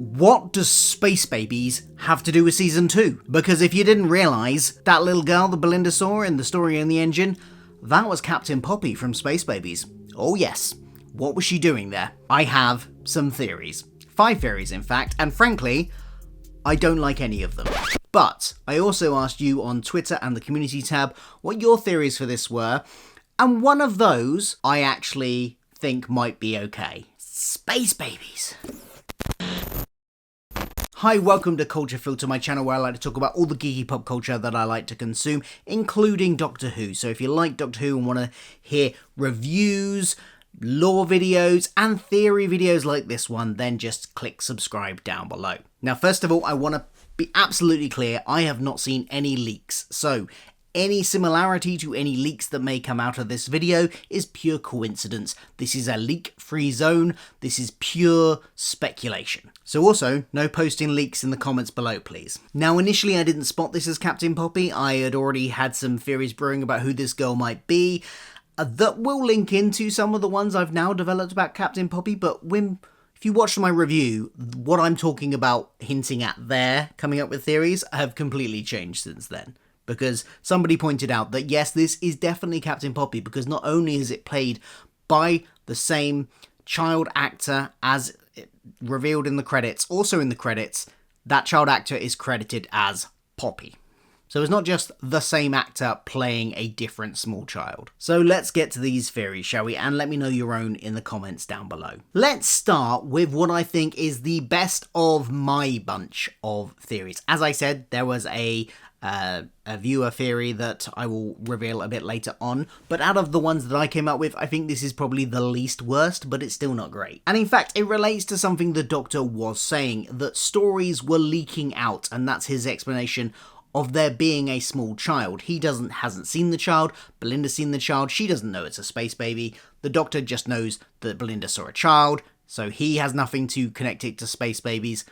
What does Space Babies have to do with Season 2? Because if you didn't realise, that little girl that Belinda saw in The Story in the Engine, that was Captain Poppy from Space Babies. Oh yes, what was she doing there? I have some theories. 5 theories in fact, and frankly, I don't like any of them. But I also asked you on Twitter and the community tab what your theories for this were, and one of those I actually think might be okay. Space Babies. Hi, welcome to Culture Filter, my channel where I like to talk about all the geeky pop culture that I like to consume, including Doctor Who. So if you like Doctor Who and want to hear reviews, lore videos, and theory videos like this one, then just click subscribe down below. Now, first of all, I want to be absolutely clear, I have not seen any leaks. So any similarity to any leaks that may come out of this video is pure coincidence. This is a leak-free zone. This is pure speculation. So also, no posting leaks in the comments below, please. Now, initially I didn't spot this as Captain Poppy. I had already had some theories brewing about who this girl might be. That will link into some of the ones I've now developed about Captain Poppy, but if you watched my review, what I'm talking about hinting at there, coming up with theories, have completely changed since then. Because somebody pointed out that yes, this is definitely Captain Poppy, because not only is it played by the same child actor as revealed in the credits, also in the credits, that child actor is credited as Poppy. So it's not just the same actor playing a different small child. So let's get to these theories, shall we? And let me know your own in the comments down below. Let's start with what I think is the best of my bunch of theories. As I said, there was a viewer theory that I will reveal a bit later on, but out of the ones that I came up with, I think this is probably the least worst, but it's still not great. And in fact, it relates to something the Doctor was saying, that stories were leaking out, and that's his explanation of there being a small child. He hasn't seen the child, Belinda's seen the child, she doesn't know it's a space baby, the Doctor just knows that Belinda saw a child, so he has nothing to connect it to space babies.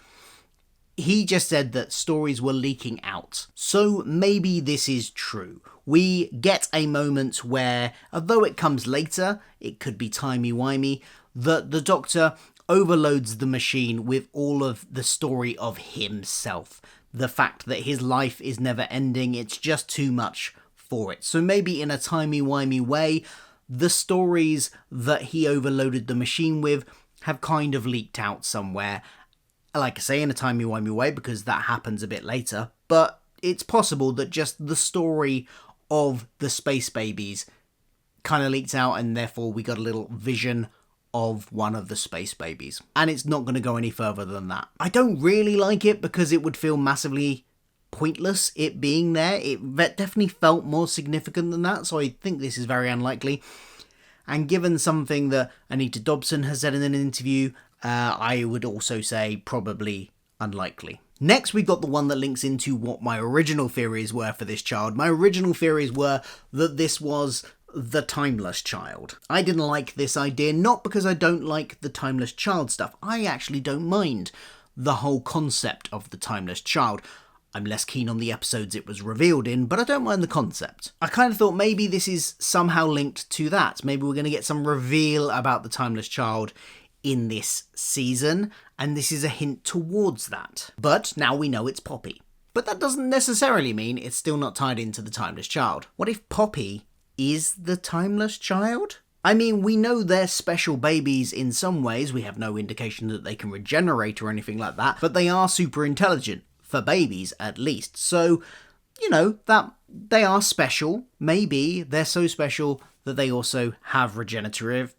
He just said that stories were leaking out. So maybe this is true. We get a moment where, although it comes later, it could be timey-wimey, that the Doctor overloads the machine with all of the story of himself. The fact that his life is never ending, it's just too much for it. So maybe in a timey-wimey way, the stories that he overloaded the machine with have kind of leaked out somewhere. Like I say, in a timey-wimey way, because that happens a bit later, but it's possible that just the story of the space babies kind of leaked out, and therefore we got a little vision of one of the space babies. And it's not going to go any further than that. I don't really like it because it would feel massively pointless, it being there. It definitely felt more significant than that, so I think this is very unlikely. And given something that Anita Dobson has said in an interview, I would also say probably unlikely. Next, we got the one that links into what my original theories were for this child. My original theories were that this was the timeless child. I didn't like this idea, not because I don't like the timeless child stuff. I actually don't mind the whole concept of the timeless child. I'm less keen on the episodes it was revealed in, but I don't mind the concept. I kind of thought maybe this is somehow linked to that. Maybe we're going to get some reveal about the timeless child in this season, and this is a hint towards that. But now we know it's Poppy. But that doesn't necessarily mean it's still not tied into the timeless child. What if Poppy is the timeless child? I mean, we know they're special babies in some ways. We have no indication that they can regenerate or anything like that, but they are super intelligent, for babies at least. So, you know, that they are special. Maybe they're so special that they also have regenerative,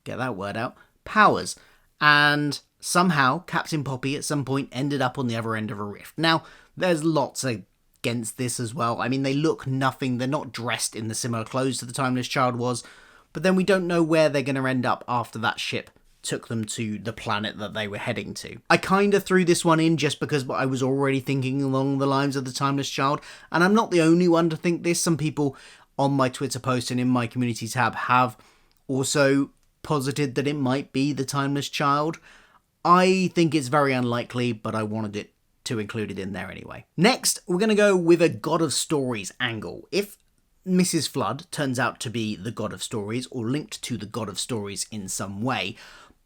get that word out, powers. And somehow Captain Poppy at some point ended up on the other end of a rift. Now, there's lots against this as well. I mean, they look nothing, they're not dressed in the similar clothes to the timeless child was, but then we don't know where they're going to end up after that ship took them to the planet that they were heading to. I kind of threw this one in just because I was already thinking along the lines of the timeless child, and I'm not the only one to think this. Some people on my Twitter post and in my community tab have also posited that it might be the timeless child. I think it's very unlikely, but I wanted it to include it in there anyway. Next, we're going to go with a God of Stories angle. If Mrs. Flood turns out to be the God of Stories or linked to the God of Stories in some way,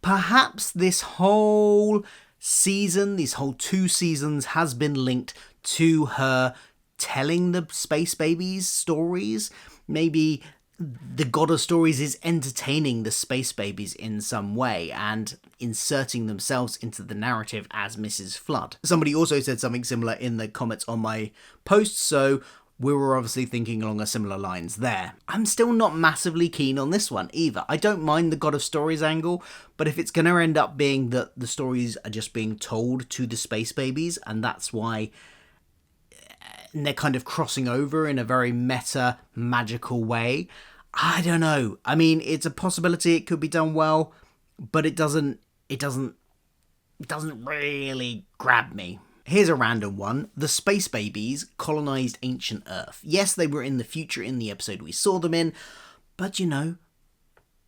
perhaps this whole season, these whole 2 seasons, has been linked to her telling the space babies stories. Maybe the God of Stories is entertaining the space babies in some way and inserting themselves into the narrative as Mrs. Flood. Somebody also said something similar in the comments on my post, so we were obviously thinking along a similar lines there. I'm still not massively keen on this one either. I don't mind the God of Stories angle, but if it's going to end up being that the stories are just being told to the space babies, and that's why they're kind of crossing over in a very meta, magical way, I don't know. I mean, it's a possibility it could be done well, but it doesn't really grab me. Here's a random one. The space babies colonized ancient Earth. Yes, they were in the future in the episode we saw them in, but you know,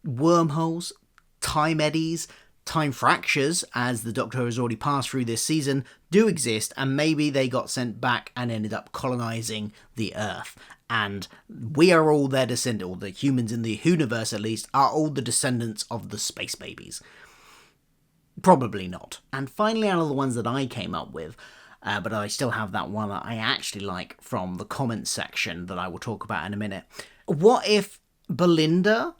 wormholes, time eddies, time fractures, as the Doctor has already passed through this season, do exist, and maybe they got sent back and ended up colonizing the Earth. And we are all their descendants, or the humans in the universe at least, are all the descendants of the space babies. Probably not. And finally, out of the ones that I came up with, but I still have that one that I actually like from the comments section that I will talk about in a minute. What if Belinda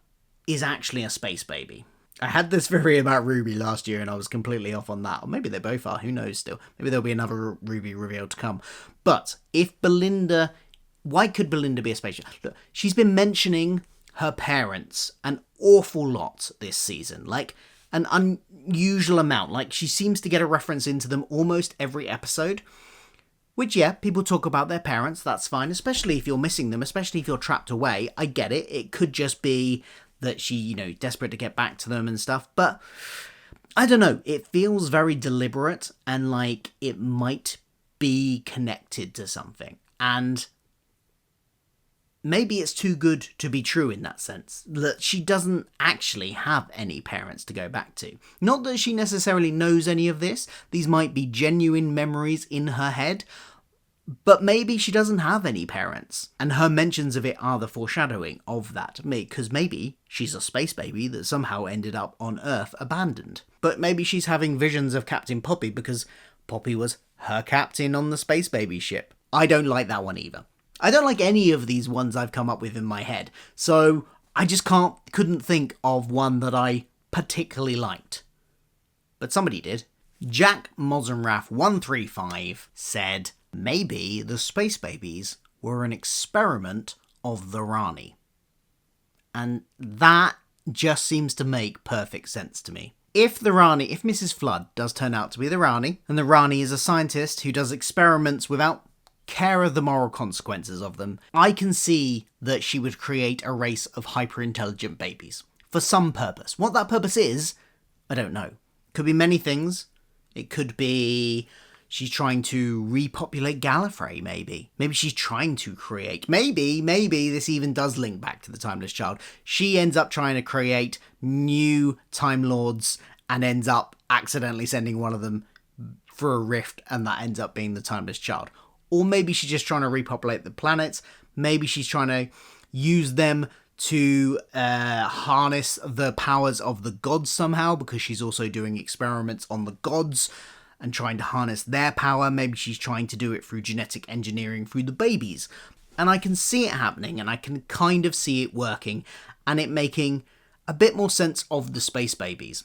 is actually a space baby? I had this theory about Ruby last year and I was completely off on that. Or maybe they both are, who knows still. Maybe there'll be another Ruby reveal to come. But if Belinda... Why could Belinda be a space baby? Look, she's been mentioning her parents an awful lot this season. Like, an unusual amount. Like, she seems to get a reference into them almost every episode. Which, yeah, people talk about their parents, that's fine. Especially if you're missing them, especially if you're trapped away. I get it. It could just be that she, you know, desperate to get back to them and stuff. But, I don't know. It feels very deliberate and like it might be connected to something. And maybe it's too good to be true in that sense, that she doesn't actually have any parents to go back to. Not that she necessarily knows any of this, these might be genuine memories in her head, but maybe she doesn't have any parents, and her mentions of it are the foreshadowing of that, because maybe she's a space baby that somehow ended up on Earth abandoned. But maybe she's having visions of Captain Poppy because Poppy was her captain on the space baby ship. I don't like that one either. I don't like any of these ones I've come up with in my head, so I just couldn't think of one that I particularly liked. But somebody did. Jack Mozenrath135 said, maybe the space babies were an experiment of the Rani. And that just seems to make perfect sense to me. If Mrs. Flood does turn out to be the Rani, and the Rani is a scientist who does experiments without care of the moral consequences of them, I can see that she would create a race of hyper-intelligent babies. For some purpose. What that purpose is, I don't know. Could be many things. It could be she's trying to repopulate Gallifrey, maybe. Maybe she's trying to create... Maybe this even does link back to the Timeless Child. She ends up trying to create new Time Lords and ends up accidentally sending one of them for a rift, and that ends up being the Timeless Child. Or maybe she's just trying to repopulate the planets. Maybe she's trying to use them to harness the powers of the gods somehow, because she's also doing experiments on the gods and trying to harness their power. Maybe she's trying to do it through genetic engineering through the babies. And I can see it happening, and I can kind of see it working, and it making a bit more sense of the space babies.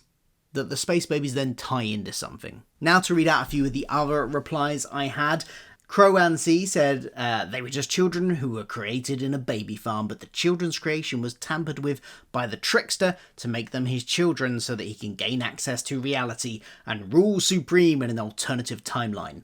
That the space babies then tie into something. Now to read out a few of the other replies I had. Crowancy said they were just children who were created in a baby farm, but the children's creation was tampered with by the trickster to make them his children so that he can gain access to reality and rule supreme in an alternative timeline.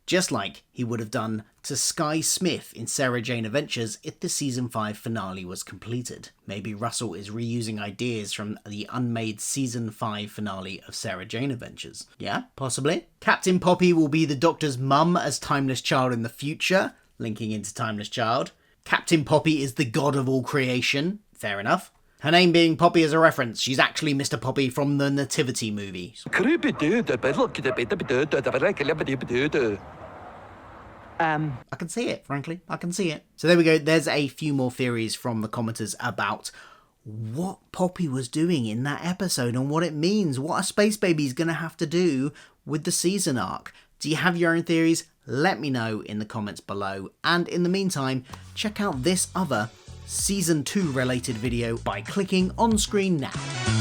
Just like he would have done to Sky Smith in Sarah Jane Adventures if the Season 5 finale was completed. Maybe Russell is reusing ideas from the unmade Season 5 finale of Sarah Jane Adventures. Yeah, possibly. Captain Poppy will be the Doctor's mum as Timeless Child in the future, linking into Timeless Child. Captain Poppy is the god of all creation. Fair enough. Her name being Poppy is a reference. She's actually Mr. Poppy from the Nativity movie. I can see it, frankly. I can see it. So there we go. There's a few more theories from the commenters about what Poppy was doing in that episode and what it means, what a space baby is going to have to do with the season arc. Do you have your own theories? Let me know in the comments below. And in the meantime, check out this other Season 2 related video by clicking on screen now.